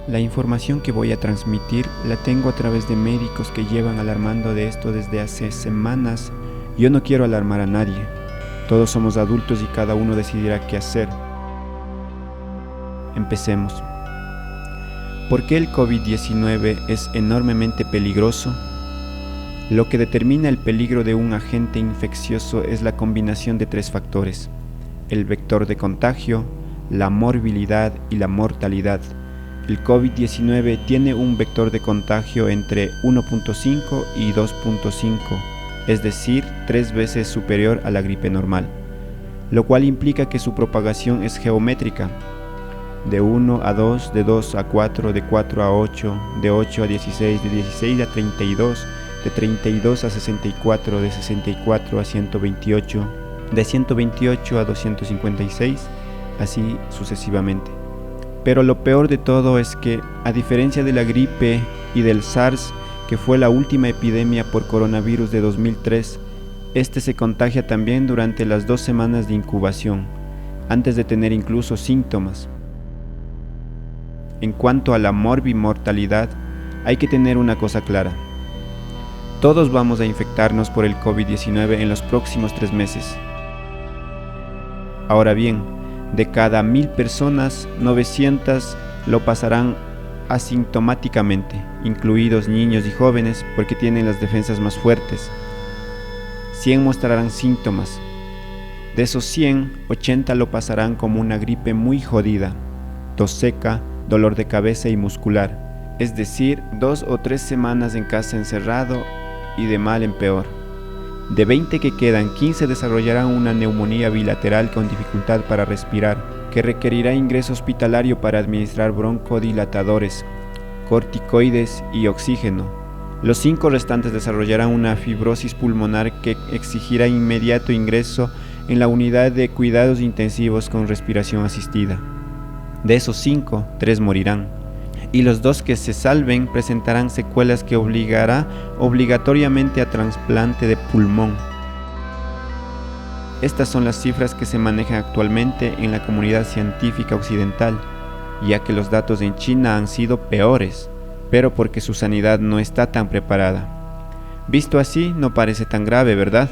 La información que voy a transmitir la tengo a través de médicos que llevan alarmando de esto desde hace semanas. Yo no quiero alarmar a nadie. Todos somos adultos y cada uno decidirá qué hacer. Empecemos. ¿Por qué el COVID-19 es enormemente peligroso? Lo que determina el peligro de un agente infeccioso es la combinación de 3 factores: el vector de contagio, la morbilidad y la mortalidad. El COVID-19 tiene un vector de contagio entre 1.5 y 2.5, es decir, 3 veces superior a la gripe normal, lo cual implica que su propagación es geométrica, de 1 a 2, de 2 a 4, de 4 a 8, de 8 a 16, de 16 a 32, de 32 a 64, de 64 a 128, de 128 a 256, así sucesivamente. Pero lo peor de todo es que, a diferencia de la gripe y del SARS, que fue la última epidemia por coronavirus de 2003, este se contagia también durante las 2 semanas de incubación, antes de tener incluso síntomas. En cuanto a la morbimortalidad, hay que tener una cosa clara. Todos vamos a infectarnos por el COVID-19 en los próximos 3 meses. Ahora bien, de cada 1000 personas, 900 lo pasarán asintomáticamente, incluidos niños y jóvenes, porque tienen las defensas más fuertes. 100 mostrarán síntomas. De esos 100, 80 lo pasarán como una gripe muy jodida, tos seca, dolor de cabeza y muscular, es decir, 2 o 3 semanas en casa encerrado y de mal en peor. De 20 que quedan, 15 desarrollarán una neumonía bilateral con dificultad para respirar, que requerirá ingreso hospitalario para administrar broncodilatadores, corticoides y oxígeno. Los 5 restantes desarrollarán una fibrosis pulmonar que exigirá inmediato ingreso en la unidad de cuidados intensivos con respiración asistida. De esos 5, 3 morirán, y los 2 que se salven presentarán secuelas que obligará obligatoriamente a trasplante de pulmón. Estas son las cifras que se manejan actualmente en la comunidad científica occidental, ya que los datos en China han sido peores, pero porque su sanidad no está tan preparada. Visto así, no parece tan grave, ¿verdad?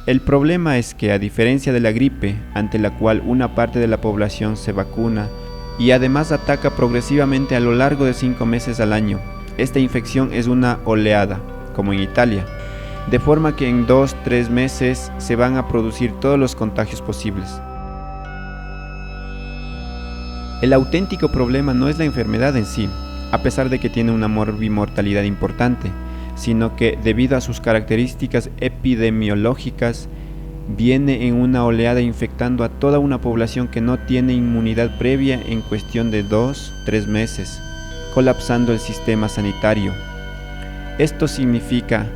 El problema es que, a diferencia de la gripe, ante la cual una parte de la población se vacuna y además ataca progresivamente a lo largo de 5 meses al año, esta infección es una oleada, como en Italia, de forma que en 2-3 meses se van a producir todos los contagios posibles. El auténtico problema no es la enfermedad en sí, a pesar de que tiene una morbimortalidad importante, sino que, debido a sus características epidemiológicas, viene en una oleada infectando a toda una población que no tiene inmunidad previa en cuestión de 2-3 meses, colapsando el sistema sanitario. Esto significa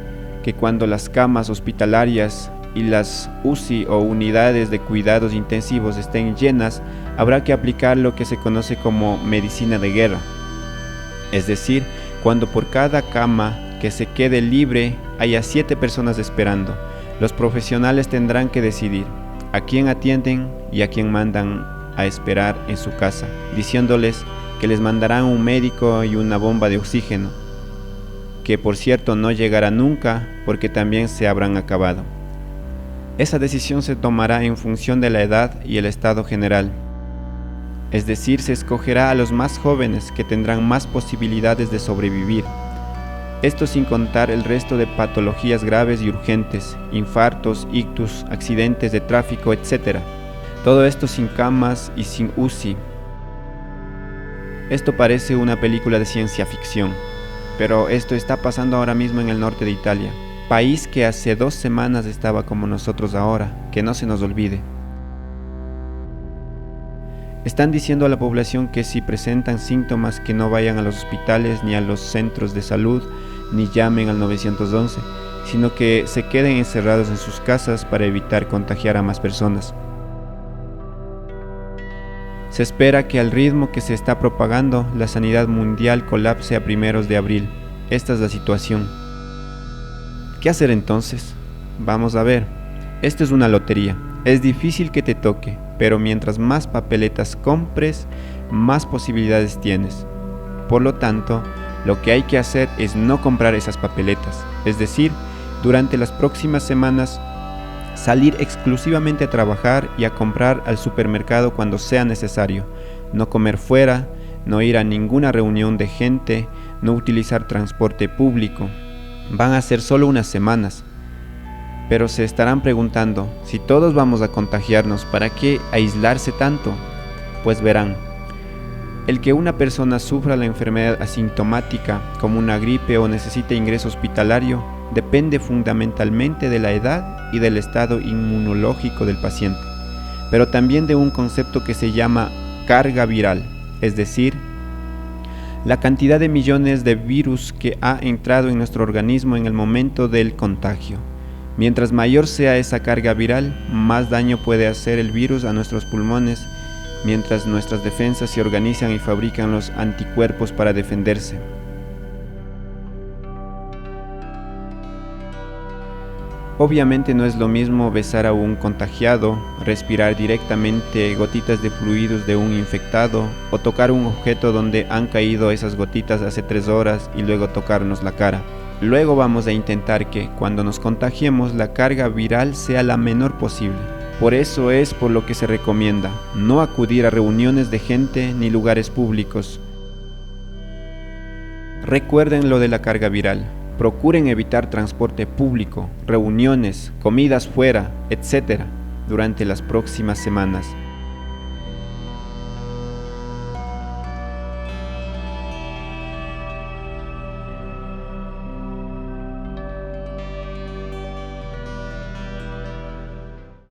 que cuando las camas hospitalarias y las UCI o unidades de cuidados intensivos estén llenas, habrá que aplicar lo que se conoce como medicina de guerra, es decir, cuando por cada cama que se quede libre haya 7 personas esperando. Los profesionales tendrán que decidir a quién atienden y a quién mandan a esperar en su casa, diciéndoles que les mandarán un médico y una bomba de oxígeno, que por cierto no llegará nunca porque también se habrán acabado. Esa decisión se tomará en función de la edad y el estado general, es decir, se escogerá a los más jóvenes que tendrán más posibilidades de sobrevivir. Esto sin contar el resto de patologías graves y urgentes, infartos, ictus, accidentes de tráfico, etc. Todo esto sin camas y sin UCI. Esto parece una película de ciencia ficción, pero esto está pasando ahora mismo en el norte de Italia, país que hace 2 semanas estaba como nosotros ahora, que no se nos olvide. Están diciendo a la población que si presentan síntomas que no vayan a los hospitales ni a los centros de salud, ni llamen al 911, sino que se queden encerrados en sus casas para evitar contagiar a más personas. Se espera que al ritmo que se está propagando, la sanidad mundial colapse a primeros de abril. Esta es la situación. ¿Qué hacer entonces? Vamos a ver. Esto es una lotería. Es difícil que te toque, pero mientras más papeletas compres, más posibilidades tienes. Por lo tanto, lo que hay que hacer es no comprar esas papeletas, es decir, durante las próximas semanas salir exclusivamente a trabajar y a comprar al supermercado cuando sea necesario, no comer fuera, no ir a ninguna reunión de gente, no utilizar transporte público. Van a ser solo unas semanas, pero se estarán preguntando, si todos vamos a contagiarnos, ¿para qué aislarse tanto? Pues verán, el que una persona sufra la enfermedad asintomática como una gripe o necesite ingreso hospitalario depende fundamentalmente de la edad y del estado inmunológico del paciente, pero también de un concepto que se llama carga viral, es decir, la cantidad de millones de virus que ha entrado en nuestro organismo en el momento del contagio. Mientras mayor sea esa carga viral, más daño puede hacer el virus a nuestros pulmones, mientras nuestras defensas se organizan y fabrican los anticuerpos para defenderse. Obviamente no es lo mismo besar a un contagiado, respirar directamente gotitas de fluidos de un infectado o tocar un objeto donde han caído esas gotitas hace 3 horas y luego tocarnos la cara. Luego vamos a intentar que, cuando nos contagiemos, la carga viral sea la menor posible. Por eso es por lo que se recomienda no acudir a reuniones de gente ni lugares públicos. Recuerden lo de la carga viral. Procuren evitar transporte público, reuniones, comidas fuera, etc. durante las próximas semanas.